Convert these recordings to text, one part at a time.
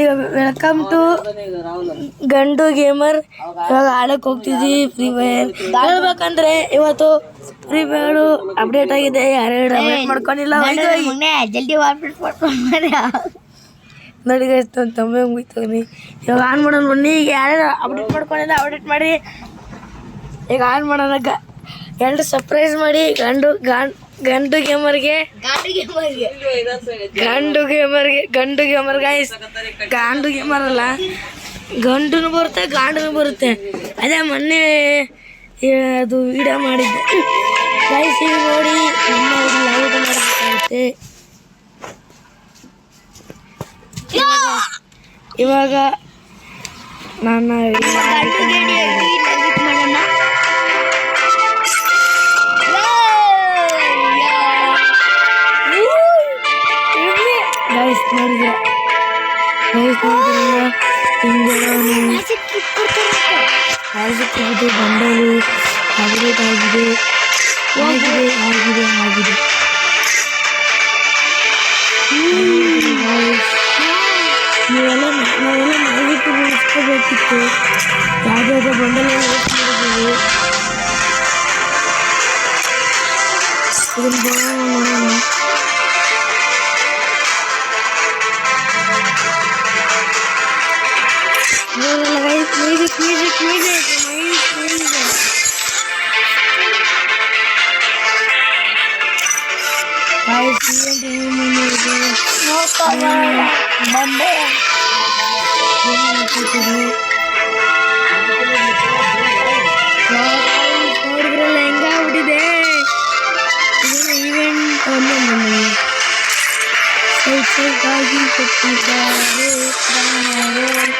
ಈಗ welcome to ಗಂಡು gamer. ಇವಾಗ ಆಡಕ್ಕೆ ಹೋಗ್ತಿದ್ವಿ ಫ್ರೀ ಫೈರ್. ಹೇಳ್ಬೇಕಂದ್ರೆ ಇವತ್ತು ಫ್ರೀ ಫೈರ್ ಅಪ್ಡೇಟ್ ಆಗಿದೆ. ಯಾರ್ಯಾರು ಅಪ್ಡೇಟ್ ಮಾಡ್ಕೊಂಡಿಲ್ಲ ಜಲ್ದಿ ಅಪ್ಡೇಟ್ ಮಾಡ್ಕೊಂಡು ನೋಡಿ ಗೈಸ್, ತಮ್ಮ ಮುಗಿತವನಿ. ಇವಾಗ ಆನ್ ಮಾಡೋಣ ಬನ್ನಿ. ಈಗ ಯಾರ್ಯಾರು ಅಪ್ಡೇಟ್ ಮಾಡ್ಕೊಂಡಿಲ್ಲ ಅಪ್ಡೇಟ್ ಮಾಡಿ. ಈಗ ಆನ್ ಮಾಡೋಣ. ಎರಡು ಸರ್ಪ್ರೈಸ್ ಮಾಡಿ ಗಂಡು ಗೇಮರ್ಗೆ ಗೈಸ್. ಗಂಡು ಗೇಮರ್ ಅಲ್ಲ, ಗಂಡುನು ಬರುತ್ತೆ ಗಾಂಡುನು ಬರುತ್ತೆ. ಅದೇ ಮೊನ್ನೆ ಅದು ವಿಡಿಯೋ ಮಾಡಿದ್ದೆ ಗೈಸ್. ಈಗ ನೋಡಿ ನಮ್ಮ ಲೈವ್ ಮಾಡಬೇಕಾಗುತ್ತೆ. ಇವಾಗ ನಾನು ಬಂಡಲು ಅಪ್ಡೇಟ್ ಆಗಿದೆ. ನಾವೆಲ್ಲ ಮಾಹಿತಿ ಉಳಿಸ್ಕೋಬೇಕಿತ್ತು. ಯಾವುದಾದ್ರು ಬಂಡಲ್ ಮಾಡಿದ್ದೀವಿ. ಇದನ್ನು ನೋಡೋಣ. ನೋಡಿದ್ರಲ್ಲ ಹೆಂಗಾಗ್ಬಿಟ್ಟಿದೆ. ಇದನ್ನ ಈವೆಂಟ್ ಸೈಕಾಗಿ ಕೊಟ್ಟಿದ್ದಾರೆ. ಅಷ್ಟೊಂದು ಅಪ್ಡೇಟ್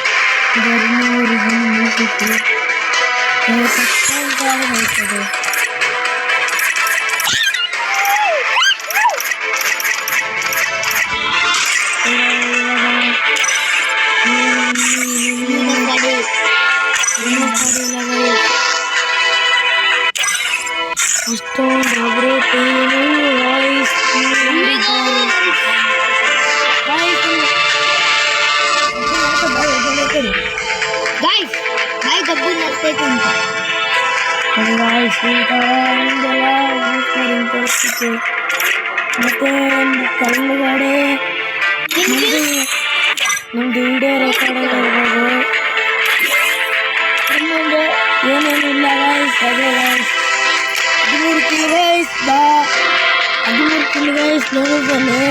ಮತ್ತೆ ಕಲ್ಲುಗಡೆ ನಮ್ದು ವಿಡಿಯೋ ರೆಕಾರ್ಡ್ ಆಗಿರ್ಬೋದು. ಇನ್ನೊಂದು ಏನೇನಿಲ್ಲ ಗೈಸ್. ಅದೇ ಗೈಸ್ 13 ಕಿಲ್ ಗೈಸ್. ನೋಡಿದ್ದಲ್ಲಿ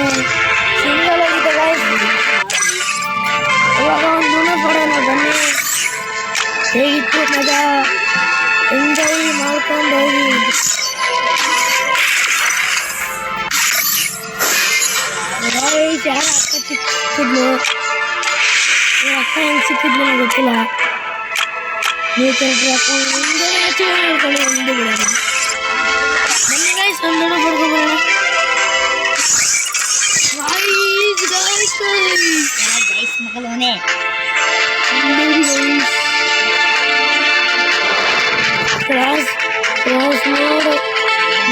ಸಿಂಗಲ್ ಆಗಿದೆ ಗೈಸ್. ಇವಾಗ ಒಂದು ಪಡೋಣ ಬನ್ನಿ. ಹೇಗಿತ್ತು ಮಜಾ, ಎಂಜಾಯ್ ಮಾಡ್ಕೊಂಡು ಹೋಗಿ. ಯಾರು ಅಕ್ಕ ಸಿಕ್ಕಿದ್ಲು, ಅಕ್ಕ ಹೆಂಗೆ ಸಿಕ್ಕಿದ್ಲು ನನಗೆ ಗೊತ್ತಿಲ್ಲ. ನೀವು ಹಾಕೊಂಡು ಒಂದು ಬಿಡೋಣ. ಬನ್ನಿ ಗೈಸ್, ಒಂದು ಪಡ್ಕೊಬೋಣ. ಮಗಲೋನೆ ಕ್ರಾಸ್ ನೋಡು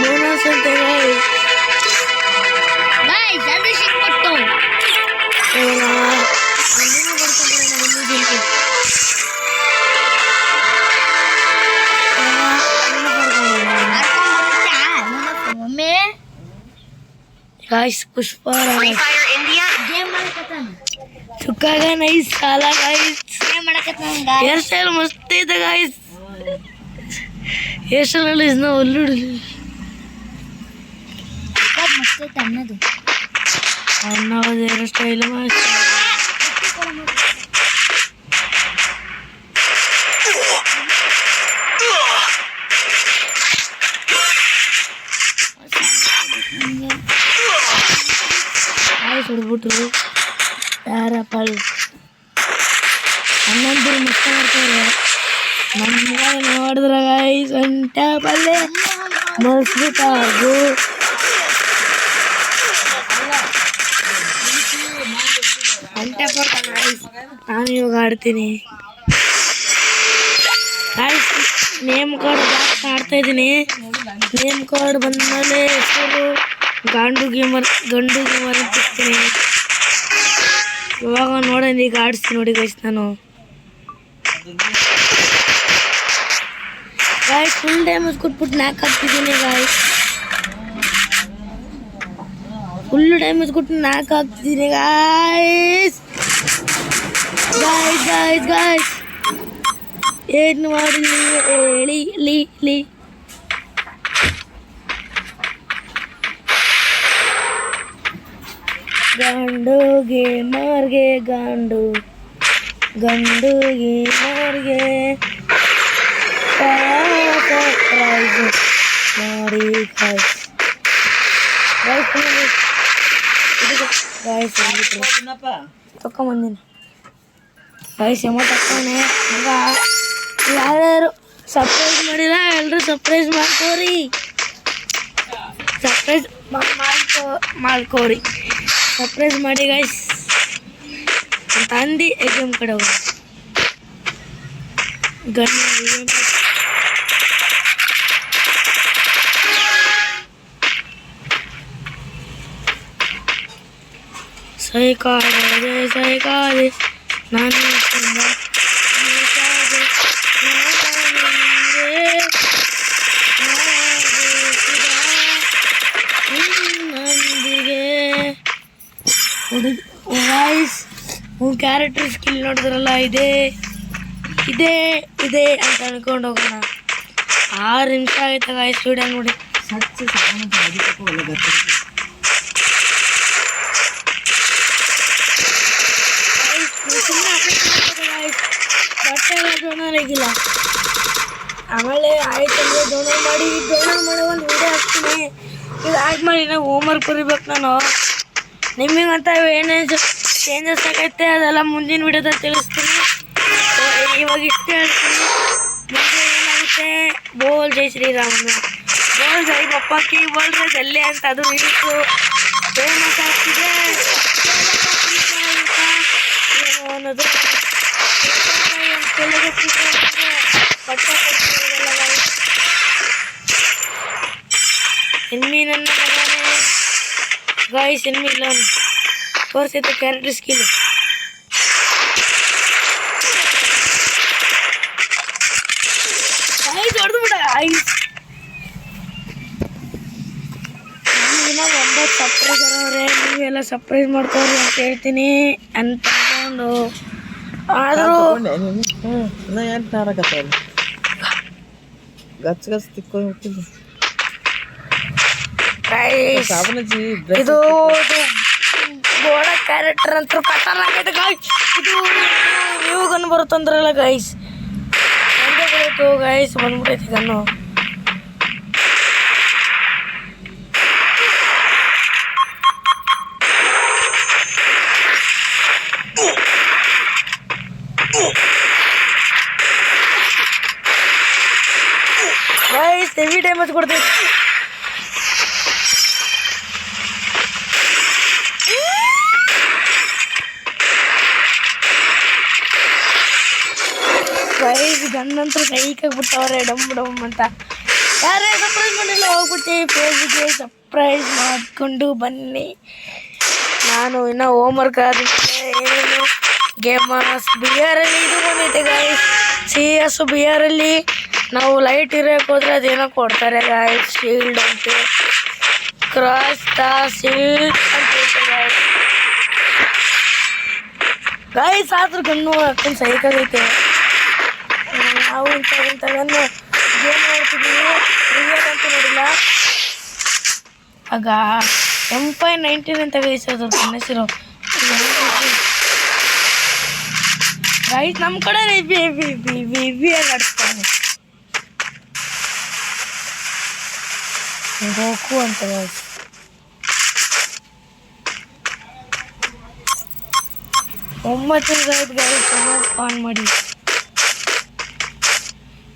ಬೋನಸ್ ಅಂತ गाइस पुष्पा चुकागा नहीं साला गाइस हेयर स्टाइल मस्त है गाइस हेयर स्टाइल इस ना उल्लूड़ कब मस्त है तन्ना दो अन्ना वो हेयर स्टाइल मस्त ಬಿಟ್ರು ಯಾರಪ್ಪ ಹನ್ನೊಂದು ಮಸ್ತ ಮಾಡ್ತಾರೆ. ನಮ್ಮ ನೋಡಿದ್ರ ಗೈಸ್ ಒಂಟ ಪಲ್ಲೆ ಮಸ್ಬಿಟ್ಟಾಗು ಒಂಟ ಪಡ್ತ ಗೈಸ್. ನಾನು ಇವಾಗ ಆಡ್ತೀನಿ ಗೈಸ್. ನೇಮ್ ಕಾರ್ಡ್ ಜಾಸ್ತಿ ಆಡ್ತಾ ಇದ್ದೀನಿ. ನೇಮ್ ಕಾರ್ಡ್ ಬಂದಮೇಲೆ ಹೆಸರು ಗಂಡು ಗೇಮರ್ ಅಂತ ಇರ್ತೀನಿ. ಇವಾಗ ನೋಡೋಣ, ಈಗ ಆಡಿಸ್ತೀನಿ ನೋಡಿ ಗೈಸ್. ನಾನು ಗಾಯ್ಸ್ ಫುಲ್ ಡ್ಯಾಮೇಜ್ ಕೊಟ್ಬಿಟ್ಟು ನಾಕ್ ಹಾಕ್ತಿದ್ದೀನಿ ಗಾಯ್ಸ್. ಫುಲ್ ಡ್ಯಾಮೇಜ್ ಕೊಟ್ಟು ನಾಕ್ ಹಾಕ್ತಿದ್ದೀನಿ ಗಾಯ್ಸ್. ಗಾಯ್ಸ್ ಗಾಯ್ಸ್ ಗಾಯ್ಸ್ ಏನು ಮಾಡಿ ಹೇಳಿ ಗಂಡು ಗೇಮರ್ಗೆ ಗಂಡು ಗೇಮರ್ಗೆ ಸರ್ಪ್ರೈಸ್ ಮಾಡಿ ಗಾಯ್ಸ್. ತಕೊಂಬಂದಿನಿ ಗಾಯ್ಸ್. ತಕ್ಕೊಂಡೆ. ಈಗ ಯಾರ್ಯಾರು ಸರ್ಪ್ರೈಸ್ ಮಾಡಿಲ್ಲ ಎಲ್ಲರೂ ಸರ್ಪ್ರೈಸ್ ಮಾಡ್ಕೋರಿ. ಸರ್ಪ್ರೈಸ್ ಮಾಡಿ ಗಾಯ್ಸ್ ಅಂತ ಅಂದು ಎಕ್ಸಾಮ್ ಕಡೆ ಹೋಗಿ ಸೈಕಾದೆ ನಾನು ವಾಯ್ಸ್ ಕ್ಯಾರೆಕ್ಟರ್ ಸ್ಕಿಲ್ ನೋಡಿದ್ರಲ್ಲ, ಇದೆ ಅಂತ ಅನ್ಕೊಂಡು ಹೋಗೋಣ. 6 ನಿಮಿಷ ಆಯ್ತಾ ಗಾಯ್ಸ್ ವಿಡಿಯೋ ನೋಡಿ. ಬಟ್ಟೆ ಡೌನ್ಲೋಡ್ ಆಗಿಲ್ಲ. ಆಮೇಲೆ ಆಯ್ತಂದ್ರೆ ಡೌನ್ಲೋಡ್ ಮಾಡಿ ಒಂದು ವಿಡಿಯೋ ಹಾಕ್ತೀನಿ. ಇದು ಆ್ಯಡ್ ಮಾಡಿ ನಾವು ಹೋಮ್ವರ್ಕ್ ಬರೀಬೇಕು. ನಾನು ನಿಮಗಂತ ಏನೇನು ಚೇಂಜಸ್ ಆಗೈತೆ ಅದೆಲ್ಲ ಮುಂದಿನ ವಿಡಿಯೋದಲ್ಲಿ ತಿಳಿಸ್ತೀನಿ. ಇವಾಗ ಇಷ್ಟೇ ಹೇಳ್ತೀನಿ. ಮುಂದೆ ಏನಾಗುತ್ತೆ, ಬೋಲ್ ಜೈ ಶ್ರೀರಾಮನ, ಬೋಲ್ ಜೈ ಬಪ್ಪಾಕಿ, ಬೋಲ್ ಜೈ ಜಲ್ಲೆ ಅಂತ ಅದು ರೀಲ್ಸು ಫೇಮಸ್ ಆಗ್ತಿದೆ. ಏನು ಅನ್ನೋದು ಬಟ್ಟೆ ಕೊಡ್ತಿರೋದೆಲ್ಲ ಎನ್ಮಿ ನನ್ನ ಮಗನೇ ಗಾಯ್ಸ್. ಎನ್ಮಿ ಇಲ್ಲ ತೋರಿಸೈತೆ ಕ್ಯಾರೆಕ್ಟರ್ ಸ್ಕಿಲ್. ನಮಗಿನ 9 ಸರ್ಪ್ರೈಸರ್ ಅವರೇ, ನೀವೆಲ್ಲ ಸರ್ಪ್ರೈಸ್ ಮಾಡ್ಕೋರಿ ಅಂತ ಹೇಳ್ತೀನಿ ಅಂತ ಅಂದ್ಕೊಂಡು. ಆದರೂ ಇದು ಗೋಡ ಕ್ಯಾರೆಕ್ಟರ್ ಅಂತ ಕಟ್ಟಲಾಗೈತೆ ಗಾಯ್ಸ್. ಇದು ನೀವು ಗನ್ ಬರುತ್ತಂದ್ರಲ್ಲ ಗೈಸ್, ಒಂದೇ ಬರುತ್ತೆ ಗೈಸ್, ಬಂದ್ಬಿಟ್ಟೈತೆ ಗನ್ನು. ಗೈಸ್ ಹೆವಿ ಡ್ಯಾಮೇಜ್ ಕೊಡ್ತೈತೆ. ಗೈಸ್ ಗನ್ನಂತೂ ಕೈಕಾಗ್ಬಿಟ್ಟವ್ರೆ ಡಮ್ ಅಂತ. ಯಾರೇ ಸರ್ಪ್ರೈಸ್ ಮಾಡಿಲ್ಲ ಹೋಗ್ಬಿಟ್ಟು ಫೇಸ್ಬುಕ್ಗೆ ಸರ್ಪ್ರೈಸ್ ಮಾಡಿಕೊಂಡು ಬನ್ನಿ. ನಾನು ಇನ್ನೂ ಹೋಮ್ವರ್ಕ್ ಆದಮೇಲೆ ಏನೇನು ಗೇಮಸ್ ಬಿಯರಲ್ಲಿ ಇದು ಬಂದೈತೆ ಗಾಯ್ಸ್. CS ಬಿಯರಲ್ಲಿ ನಾವು ಲೈಟ್ ಇರೋಕೆ ಹೋದ್ರೆ ಅದೇನೋ ಕೊಡ್ತಾರೆ ಗಾಯ್ಸ್, ಶೀಲ್ಡ್ ಅಂತೆ, ಕ್ರಾಸ್ ದ ಶೀಲ್ಡ್ ಅಂತೈತೆ ಗಾಯ್ಸ್. ಆದ್ರೂ ಗನ್ನು ಹಾಕೊಂಡು ಸೈಕಾಗೈತೆ. ನಾವು ಇಂಥ ಗನ್ನು ಗೇಮ್ ಆಡ್ತಿದ್ದೀವಿ, ರಿಯಲ್ ಅಂತ ನೋಡಿಲ್ಲ. ಆಗ M519 ಅಂತ ಬೇಯಿಸೋದು ನನ್ನ ಹೆಸರು ಗೈಸ್. ನಮ್ಮ ಕಡೆ ವಿ ಆಡಿಸ್ತಾನೆ ಗೋಕು ಅಂತ ಗೈಸ್. ಒಂಬತ್ತು ಗೈಸ್ ಆನ್ ಮಾಡಿ.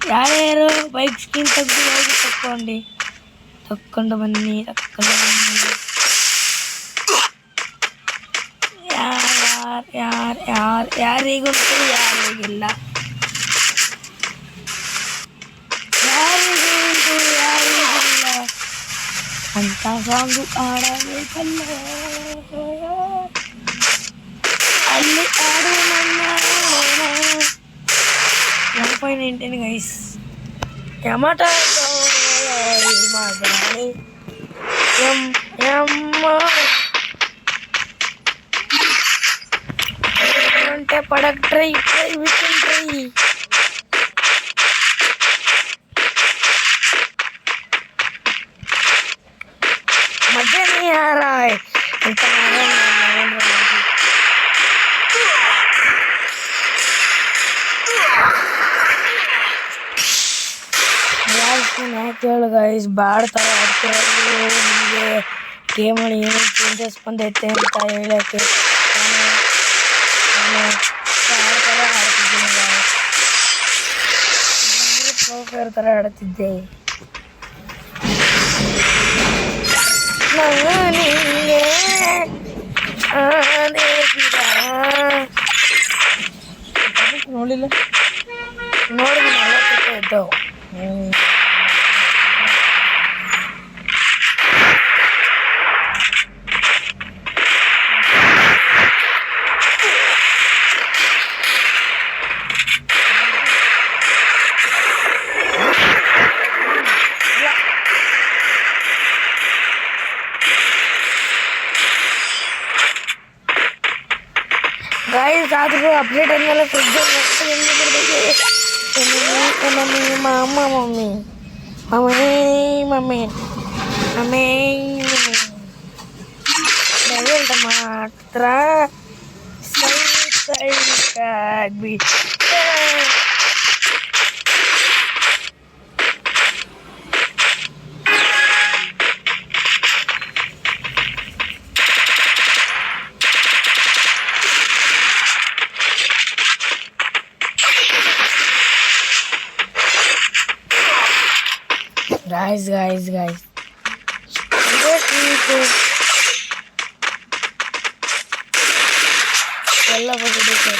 ಯಾರ್ಯಾರು ಬೈಕ್ ಸ್ಕಿನ್ ತೆಗೆದು ಹೋಗಿ ತಕ್ಕೊಂಡು ಬನ್ನಿ. ಯಾರಿಗುಂಟು ಯಾರಿಗಿಲ್ಲ, ಯಾರಿಗುಂಟು ಯಾರಿಗಿಲ್ಲ. ಅಂತ ಸಾಂಗು ಆಡಬೇಕಲ್ಲ ಅಲ್ಲಿ ಆಡು ನನ್ನ 1.19 ಗೈಸ್ ಟಮಾಟ అంటే పడక్ ట్రై వికెన్ ట్రై मजा नहीं आ रहा है ಗೈಸ್ ಬಾಳ ತರ ಆಡ್ತಿರೋದು ನಿಮಗೆ ಗೇಮಲ್ಲಿ ಏನೇನು ಚೇಂಜಸ್ ಬಂದೈತೆ ಅಂತ ಹೇಳಕ್ಕೆ ನಾನು ಥರ ಆಡ್ತಿದ್ದೆ ನಿಂಗೆ ನೋಡಿಲ್ಲ ನೋಡಿ ಇದ್ದವು गाइस आदरू अपडेट आदमेಲೆ ಫ್ರಿಡ್ಜ್ ಮಮ್ಮಿ ಮಾಮ mummy mummy mummy mummy direct ಮಾತ್ರ ಸೈ ಕಾಗ್ಬಿ guys ಎಲ್ಲ ಬಂದಿದೆ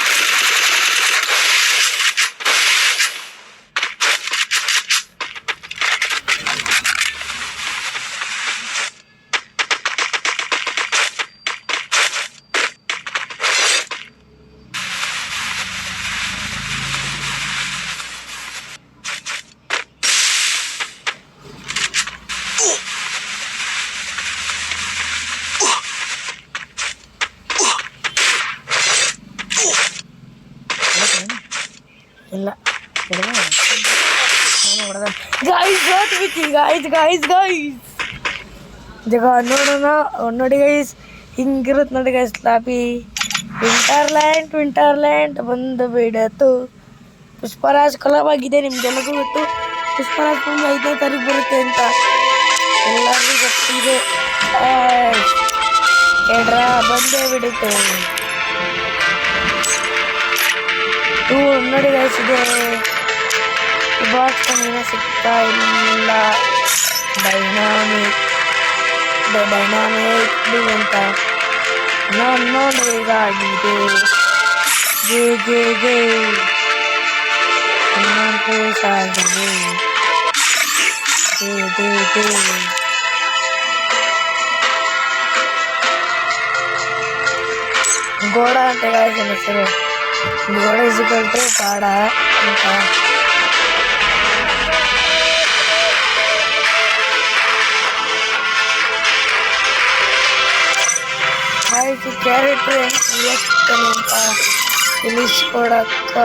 ಇಲ್ಲ ಗಾಯ್ಸ್ ಜಗ ನೋಡೋಣ ನೋಡಿ ಗೈಸ್ ಹಿಂಗಿರುತ್ತೆ ನೋಡಿ ಗೈಸ್ ಲಾಪಿ ವಿಂಟರ್ಲ್ಯಾಂಡ್ ಬಂದು ಬಿಡತ್ತು ಪುಷ್ಪರಾಜ್ ಕಲಾವ್ ಆಗಿದೆ ನಿಮ್ಗೆಲ್ಲರಿಗೂ ಗೊತ್ತು ಪುಷ್ಪರಾಜ್ 5ನೇ ತಾರೀಕು ಬರುತ್ತೆ ಅಂತ ಎಲ್ಲರಿಗೂ ಗೊತ್ತಿದೆ ಎಡ್ರಾ ಬಂದೇ ಬಿಡುತ್ತೆ ನೋಡಿ ಗೈಸ್ ಇದೆ ಬಾಕ್ಸ್ ಏನೋ ಸಿಗ್ತಾ ಇಲ್ಲ ಡೈನಾಮಿಕ್ ಅಂತ ನೋಡಿದಾಗಿದೆ ಗೆ ಸಾಗಿದೆ ಗೋಡ ಅಂತ ಗೈಸ್ ಹೆಸರು ಗೋಡ ಇಸಿಕೊಳ್ತು ಕಾಡ ಅಂತ ಕ್ಯಾರೆಕ್ಟರ್ ಅಂತ ತಿಳಿಸ್ಕೊಡಕ್ಕ